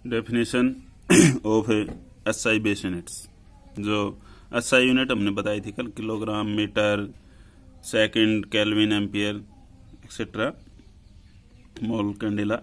Definition of SI base units. जो SI unit हमने बताई थी कल, kilogram, metre, second, kelvin, ampere etcetera, mole, candela,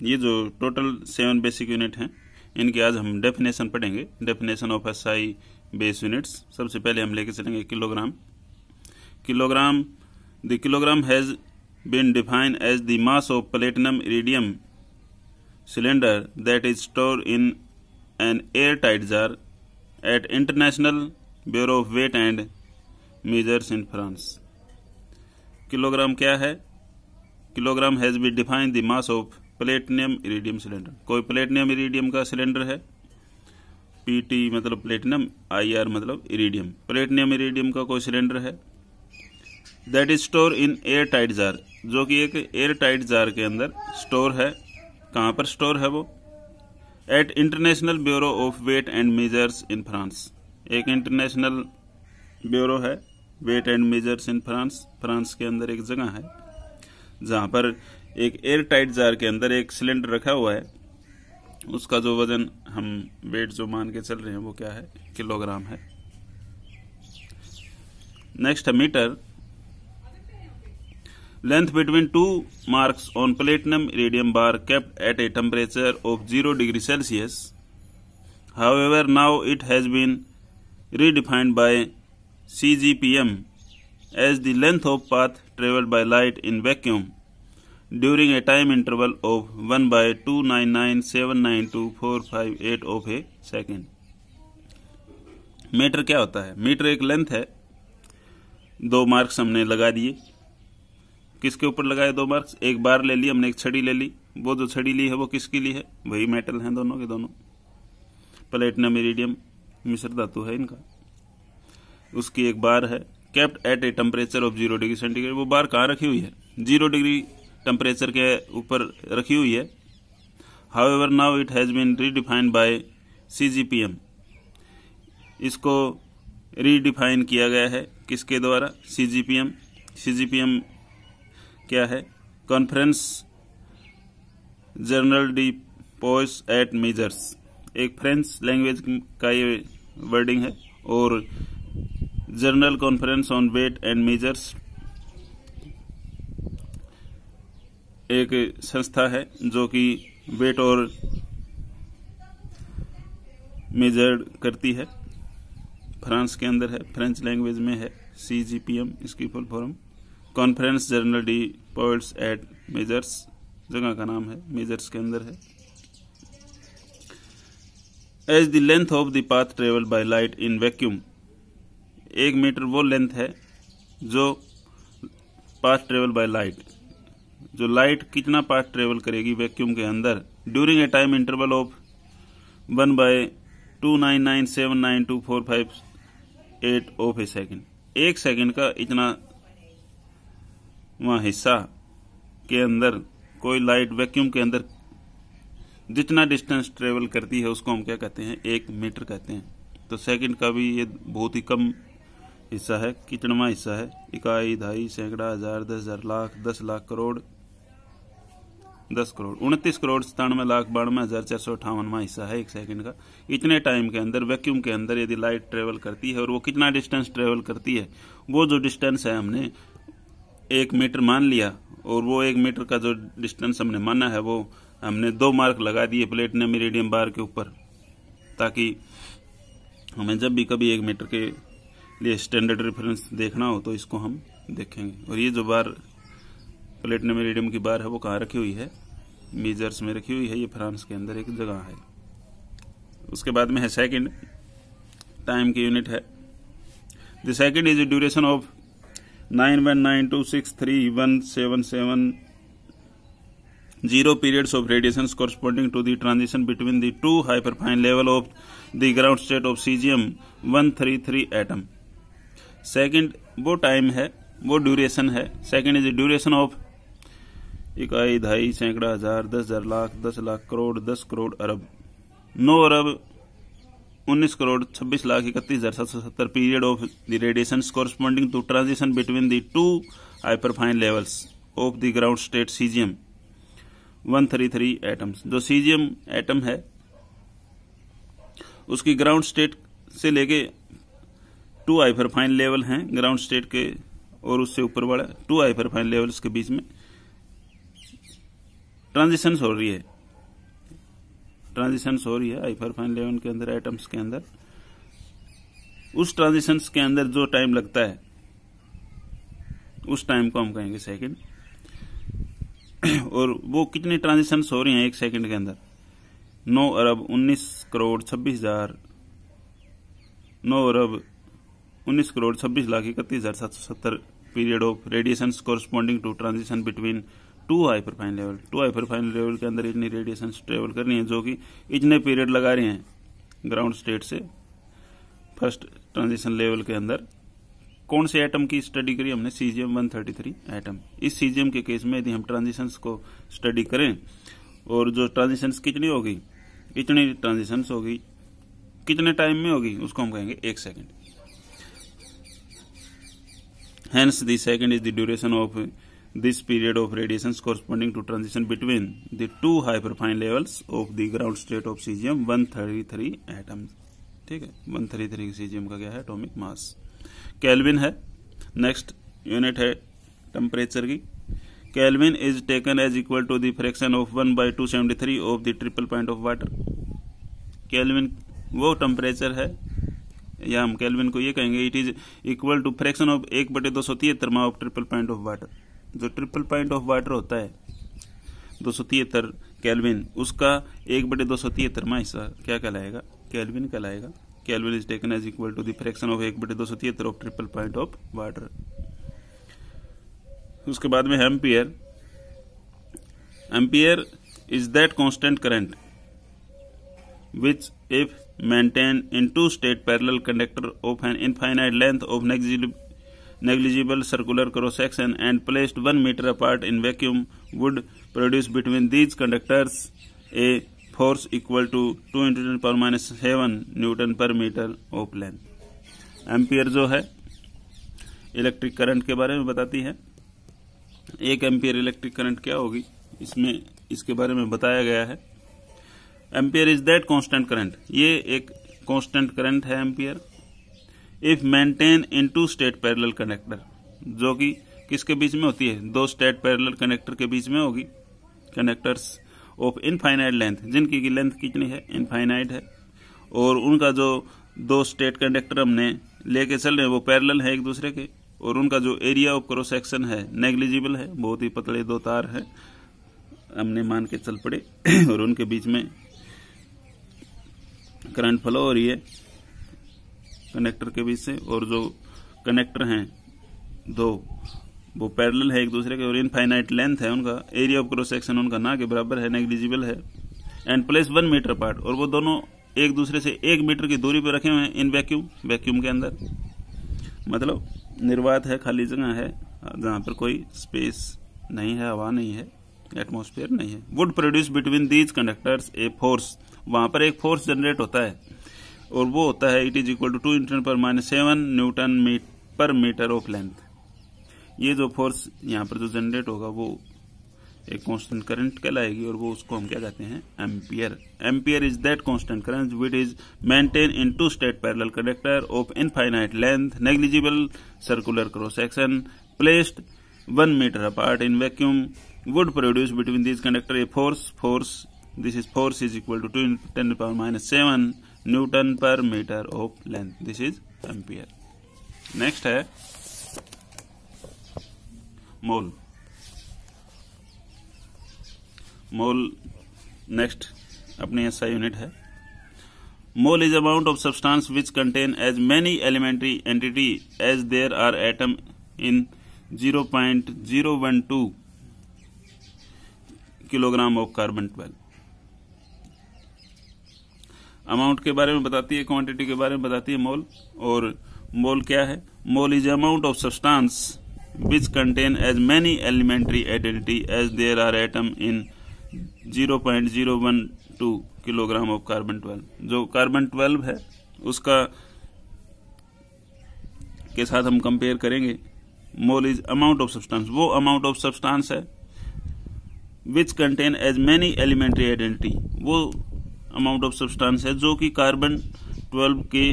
ये जो टोटल 7 बेसिक यूनिट हैं, इनकी आज हम डेफिनेशन पढ़ेंगे। Definition of SI base units. सबसे पहले हम लेके चलेंगे kilogram. The kilogram has been defined as the mass of platinum iridium cylinder that is stored in an airtight jar at International Bureau of Weight and Measures in France। Kilogram क्या है? Kilogram has been defined the mass of platinum iridium cylinder. कोई platinum iridium का cylinder है, PT मतलब platinum, IR मतलब iridium. Platinum iridium का कोई cylinder है, that is store in air tight jar, जो कि एक एयर टाइट जार के अंदर स्टोर है। कहाँ पर स्टोर है वो? At international bureau of weight and measures in France. एक इंटरनेशनल ब्यूरो है weight and measures in France. France के अंदर एक जगह है जहाँ पर एक एयर टाइट जार के अंदर एक सिलेंडर रखा हुआ है। उसका जो वजन हम वेट जो मान के चल रहे हैं वो क्या है? किलोग्राम है। नेक्स्ट है metre. Length between two marks on platinum iridium bar kept at a temperature of 0 degree Celsius. However, now it has been redefined by CGPM as the length of path traveled by light in vacuum during a time interval of 1/299,792,458 of a second. Metre क्या होता है? Metre एक length है। 2 marks हमने लगा दिए। किसके ऊपर लगाए 2 मार्क्स? एक बार ले ली हमने, एक छड़ी ले ली। वो जो छड़ी ली है वो किसकी ली है? वही मेटल हैं दोनों के दोनों, प्लेटिनम इरिडियम मिश्र धातु है इनका। उसकी एक बार है, kept at a temperature of 0 degree centigrade. वो बार कहाँ रखी हुई है? 0 डिग्री टेम्परेचर के ऊपर रखी हुई है। However now it has been redefined by CGPM। इसको रीडिफाइन किया गया है किसके द्वारा? CGPM। CGPM क्या है? कॉन्फ्रेंस जर्नल डी पोइस एट मेजर्स। एक फ्रेंच लैंग्वेज का ये वर्डिंग है। और general conference on weight and measures एक संस्था है जो कि वेट और मेजर करती है। फ्रांस के अंदर है, फ्रेंच लैंग्वेज में है। CGPM इसकी फुल फॉर्म कॉन्फ्रेंस जर्नल डी पोइट्स एट मेजर्स, जगह का नाम है, मेजर्स के अंदर है। As the length of the path travel by light in vacuum. 1 metre वो लेंथ है जो पाथ ट्रेवल बाय लाइट, जो लाइट कितना पाथ ट्रेवल करेगी वैक्यूम के अंदर during a time interval of 1/299,792,458 of a second. 1 second का इतना वहाँ हिस्सा के अंदर कोई लाइट वैक्यूम के अंदर जितना डिस्टेंस ट्रेवल करती है उसको हम क्या कहते हैं? 1 मीटर कहते हैं। तो सेकंड का भी ये बहुत ही कम हिस्सा है। कितनावा हिस्सा है? इकाई, दहाई, सैकड़ा, हजार, 10,000, लाख, 10 लाख, करोड़, 10 करोड़, 29,97,92,458वां हिस्सा है 1 सेकंड का। इतने टाइम के अंदर वैक्यूम के अंदर यदि लाइट ट्रेवल करती है और वो कितना डिस्टेंस ट्रेवल करती है, वो जो डिस्टेंस है हमने 1 मीटर मान लिया। और वो 1 मीटर का जो डिस्टेंस हमने माना है वो हमने 2 मार्क लगा दिए प्लेटिनम इरिडियम बार के ऊपर, ताकि हमें जब भी कभी 1 मीटर के लिए स्टैंडर्ड रेफरेंस देखना हो तो इसको हम देखेंगे। और ये जो बार प्लेटिनम इरिडियम की बार है वो कहाँ रखी हुई है? मेजर्स में रखी हुई है। ये फ्रांस के अंदर एक जगह है। उसके बाद में है सेकंड, टाइम की यूनिट है। The second is the duration of 9,192,631,770 periods of radiations corresponding to the transition between the 2 hyperfine level of the ground state of cesium-133 atom। Second वो टाइम है, वो ड्यूरेशन है। सेकेंड इज ड्यूरेशन ऑफ इकाई, दहाई, सैकड़ा, हजार, 10,000, लाख, 10 लाख, करोड़, 10 करोड़, अरब, 9 अरब 19,26,31,770 period of the radiations corresponding to transition between the 2 hyperfine levels of the ground state cesium 133 atoms। जो cesium atom है उसकी ग्राउंड स्टेट से लेके 2 हाइपरफाइन लेवल हैं ग्राउंड स्टेट के और उससे ऊपर वाला 2 हाइपरफाइन लेवल्स के बीच में ट्रांजिशंस हो रही है हाइपरफाइन लेवल के अंदर एटम्स के अंदर। उस ट्रांजिशंस के अंदर जो टाइम लगता है उस टाइम को हम कहेंगे सेकंड। और वो कितनी ट्रांजिशंस हो रही हैं एक सेकंड के अंदर? 9 अरब 19 crore 26 lakh 31,770 period of radiations corresponding to transition between 2 hyperfine level. 2 hyperfine level के अंदर इतनी रेडिएशंस ट्रेवल कर रही हैं जो कि इतने पीरियड लगा रही हैं ग्राउंड स्टेट से फर्स्ट ट्रांजिशन लेवल के अंदर। कौन से एटम की स्टडी करी हमने? Caesium 133 atom. इस सीजियम के केस में यदि हम ट्रांजिशंस को स्टडी करें और जो ट्रांजिशंस कितनी होगी, इतनी ट्रांजिशंस होगी, कितने टाइम में होगी, उसको हम कहेंगे 1 second. Hence, the second is the duration of this period of radiations corresponding to transition between the 2 hyperfine levels of the ground state of cesium 133 atoms। ठीक है, 133 cesium का क्या है? Atomic mass. केल्विन है। नेक्स्ट यूनिट है temperature की। Kelvin is taken as equal to the fraction of 1/273 of the triple point of water. Kelvin वो temperature है, या हम केल्विन को ये कहेंगे it is equal to fraction of 1/273 of triple point of water. जो ट्रिपल पॉइंट ऑफ वाटर होता है 273 केल्विन, उसका 1/273 हिस्सा क्या कहलाएगा? केल्विन कहलाएगा। Kelvin is taken as equal to the fraction of 1/273 of triple point of water. उसके बाद में ampere. Ampere is that constant current which if maintained in 2 state parallel conductor of an infinite length of negligible circular cross section and placed 1 meter apart in vacuum would produce between these conductors a force equal to 2 × 10⁻⁷ Newton per meter of length। Ampere जो है electric current के बारे में बताती है। 1 ampere electric current क्या होगी, इसमें इसके बारे में बताया गया है। Ampere is that constant current, ये एक कांस्टेंट करंट है ampere. If maintain in 2 state parallel conductor, जो कि किसके बीच में होती है? 2 स्टेट पैरेलल कंडक्टर के बीच में होगी। कंडक्टर्स ऑफ इनफाइनाइट लेंथ, जिनकी की लेंथ कितनी है? इनफाइनाइट है। और उनका जो 2 स्टेट कंडक्टर हमने लेके चल रहे हैं वो पैरेलल है एक दूसरे के, और उनका जो एरिया ऑफ क्रॉस सेक्शन है नेग्लिजिबल है, बहुत ही पतले 2 तार है हमने मान के चल पड़े और उनके बीच में करंट फ्लो हो रही है कनेक्टर के बीच से, और जो कनेक्टर हैं 2 वो पैरेलल है एक दूसरे के और इनफाइनाइट लेंथ है उनका, एरिया ऑफ क्रॉस सेक्शन उनका ना के बराबर है, नेग्लिजिबल है। एंड प्लेस 1 मीटर अपार्ट, और वो दोनों एक दूसरे से 1 मीटर की दूरी पर रखे हुए हैं इन वैक्यूम, वैक्यूम के अंदर मतलब निर्वात है, खाली जगह है जहां पर कोई स्पेस नहीं है, हवा नहीं है, एटमॉस्फेयर नहीं है। Would produce between these conductors a force, वहां पर एक फोर्स जनरेट होता है और वो होता है it is equal to 2 × 10⁻⁷ Newton per meter of length. ये जो फोर्स यहाँ पर जो जनरेट होगा वो एक कांस्टेंट करंट कहलाएगी और वो उसको हम क्या कहते हैं? Ampere. Ampere is that constant current which is maintain in 2 state parallel conductor of infinite length negligible circular cross section placed 1 metre apart in vacuum would produce between these conductor a force this is force is equal to 2 × 10⁻⁷ Newton per meter of length। this is ampere। next है मोल। Mole next अपनी SI unit है। मोल is amount of substance which contain as many elementary entity as there are atom in 0.012 kilogram of carbon 12। Amount के बारे में बताती है, quantity के बारे में बताती है मोल। और मोल क्या है? Mole is amount of substance which contain as many elementary identity as there are atom in 0.012 kilogram of carbon 12। जो कार्बन 12 है उसका के साथ हम कंपेयर करेंगे। Mole is amount of substance, वो अमाउंट ऑफ सब्सटेंस है which contain as many elementary identity, वो अमाउंट ऑफ सब्सटेंस है जो कि कार्बन 12 के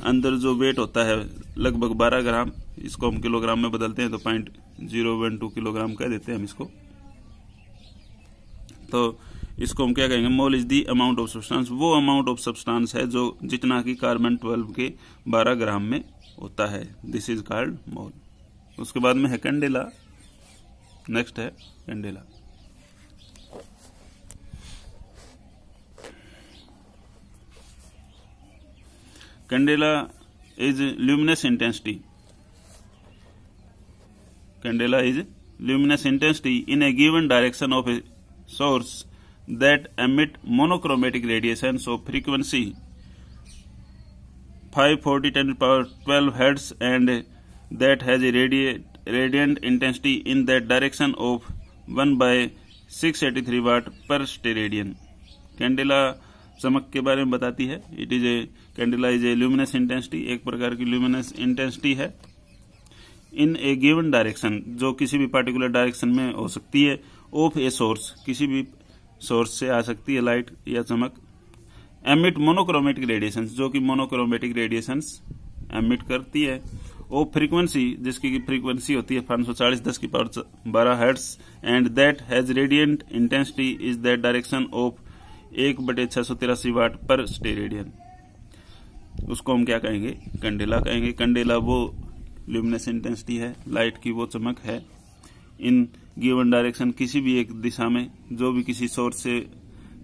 अंदर जो वेट होता है लगभग 12 ग्राम, इसको हम किलोग्राम में बदलते हैं तो 0.012 किलोग्राम कह देते हैं हम इसको। तो इसको हम क्या कहेंगे, mole is the amount of substance, वो अमाउंट ऑफ सब्सटेंस है जो जितना कि कार्बन 12 के 12 ग्राम में होता है, दिस इज कॉल्ड मोल। उसके बाद में है कैंडेला, नेक्स्ट है candela. Candela is luminous intensity. Candela is luminous intensity in a given direction of a source that emit monochromatic radiation of frequency 540 × 10⁻12 Hz and that has a radiant intensity in that direction of 1/683 watt per steradian. Candela चमक के बारे में बताती है। It is a candela is a luminous intensity, एक प्रकार की luminous intensity है इन ए गिवन डायरेक्शन, जो किसी भी पार्टिकुलर डायरेक्शन में हो सकती है, ऑफ ए सोर्स, किसी भी सोर्स से आ सकती है लाइट या चमक, एमिट मोनोक्रोमेटिक रेडिएशन, जो कि मोनोक्रोमेटिक रेडिएशंस एमिट करती है, ऑफ फ्रीक्वेंसी, जिसकी फ्रीक्वेंसी होती है 540 10⁻12 hertz, and that has radiant intensity is that direction of 1/683 वाट पर स्टेरेडियन। उसको हम क्या कहेंगे, कैंडेला कहेंगे। कैंडेला वो ल्यूमिनस इंटेंसिटी है, लाइट की वो चमक है इन गिवन डायरेक्शन, किसी भी एक दिशा में, जो भी किसी सोर्स से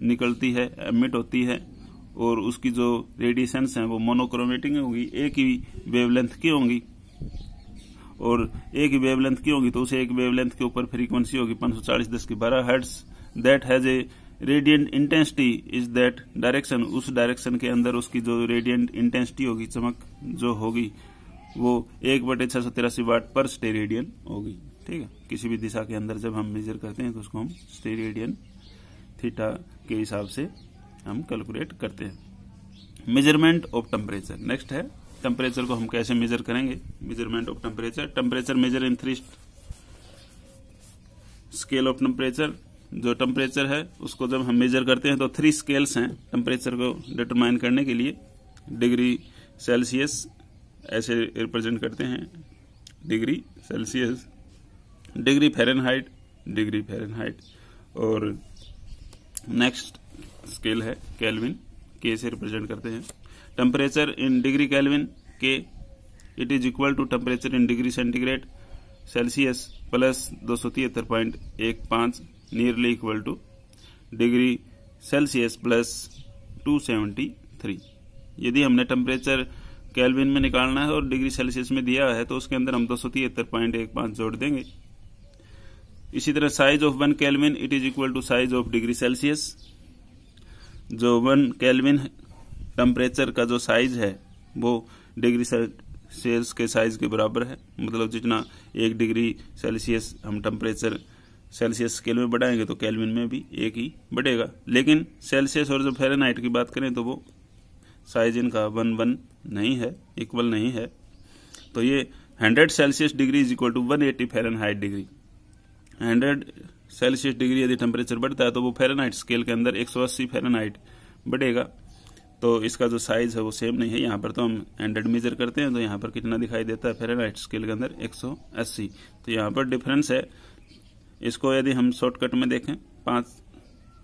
निकलती है, एमिट होती है, और उसकी जो रेडिएशंस हैं वो मोनोक्रोमेटिक होगी, एक ही वेवलेंथ की होंगी, और एक ही वेवलेंथ की होगी तो उसे एक वेवलेंथ के ऊपर फ्रीक्वेंसी होगी 540 10⁻12 hertz. That has a radiant intensity is that direction, उस डायरेक्शन के अंदर उसकी जो रेडिएंट इंटेंसिटी होगी, चमक जो होगी, वो 1/683 वाट पर स्टेरेडियन होगी। ठीक है, किसी भी दिशा के अंदर जब हम मेजर करते हैं तो उसको हम स्टेरेडियन थीटा के हिसाब से हम कैलकुलेट करते हैं। मेजरमेंट ऑफ टेम्परेचर, नेक्स्ट है टेम्परेचर को हम कैसे मेजर करेंगे। Measurement of temperature, temperature measure in 3 scale of temperature. जो टेम्परेचर है उसको जब हम मेजर करते हैं तो 3 स्केल्स हैं टेम्परेचर को डिटरमाइन करने के लिए। डिग्री सेल्सियस ऐसे रिप्रेजेंट करते हैं, डिग्री सेल्सियस, डिग्री फ़ारेनहाइट, और नेक्स्ट स्केल है केल्विन, के से रिप्रेजेंट करते हैं। टेम्परेचर इन डिग्री केल्विन के, it is equal to temperature in degree centigrade Celsius plus 273.15 nearly equal to degree Celsius plus 273। यदि हमने टेम्परेचर केल्विन में निकालना है और डिग्री सेल्सियस में दिया है तो उसके अंदर हम 273.15 जोड़ देंगे। इसी तरह size of 1 kelvin it is equal to size of degree Celsius. जो 1 केल्विन टेम्परेचर का जो साइज है वो डिग्री सेल्सियस के साइज के बराबर है, मतलब जितना 1 डिग्री सेल्सियस हम टेम्परेचर सेल्सियस स्केल में बढ़ाएंगे तो केल्विन में भी एक ही बढ़ेगा। लेकिन सेल्सियस और जो फ़ारेनहाइट की बात करें तो वो साइज इनका 1 नहीं है, इक्वल नहीं है। तो ये 100 Celsius degree is equal to 180 Fahrenheit degree. 100 Celsius degree यदि टेम्परेचर बढ़ता है तो वो फ़ारेनहाइट स्केल के अंदर 180 फ़ारेनहाइट बढ़ेगा। तो इसका जो साइज है वो सेम नहीं है। यहाँ पर तो हम 100 मेजर करते हैं तो यहाँ पर कितना दिखाई देता है फ़ारेनहाइट स्केल के अंदर 180। तो यहाँ पर डिफरेंस है। इसको यदि हम शॉर्टकट में देखें, 5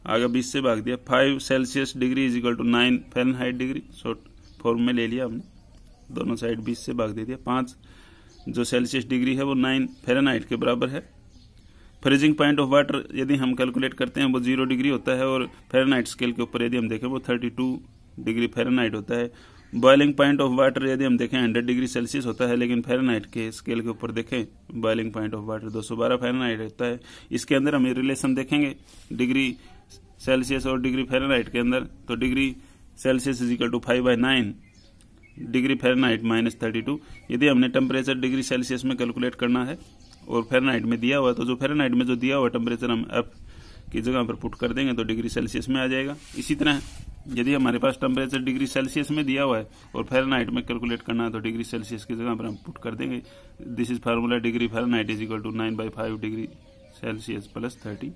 आगे 20 से भाग दिया, 5 Celsius degree is equal to 9 Fahrenheit degree, short form में ले लिया हमने, दोनों साइड 20 से भाग दे दिया। 5 जो सेल्सियस डिग्री है वो 9 फ़ारेनहाइट के बराबर है। फ्रीजिंग पॉइंट ऑफ वाटर यदि हम कैलकुलेट करते हैं वो 0 डिग्री होता है, और फ़ारेनहाइट स्केल के ऊपर यदि हम देखें वो 32 डिग्री फ़ारेनहाइट होता है। बॉइलिंग पॉइंट ऑफ वाटर यदि हम देखें 100 डिग्री सेल्सियस होता है, लेकिन फ़ारेनहाइट के स्केल के ऊपर देखें boiling point of water 212 Fahrenheit होता है। इसके अंदर हम रिलेशन देखेंगे डिग्री सेल्सियस और डिग्री फ़ारेनहाइट के अंदर, तो degree Celsius is equal to 5/9 degree Fahrenheit minus 32। यदि हमने टेम्परेचर डिग्री सेल्सियस में कैलकुलेट करना है और फ़ारेनहाइट में दिया हुआ है तो जो फ़ारेनहाइट में जो दिया हुआ टेम्परेचर हम एफ की जगह पर पुट कर देंगे तो डिग्री सेल्सियस में आ जाएगा। इसी तरह यदि हमारे पास टेम्परेचर डिग्री सेल्सियस में दिया हुआ है और फ़ारेनहाइट में कैलकुलेट करना है तो डिग्री सेल्सियस की जगह पर हम पुट कर देंगे। This is formula, degree Fahrenheit is equal to 9/5 degree Celsius plus 32।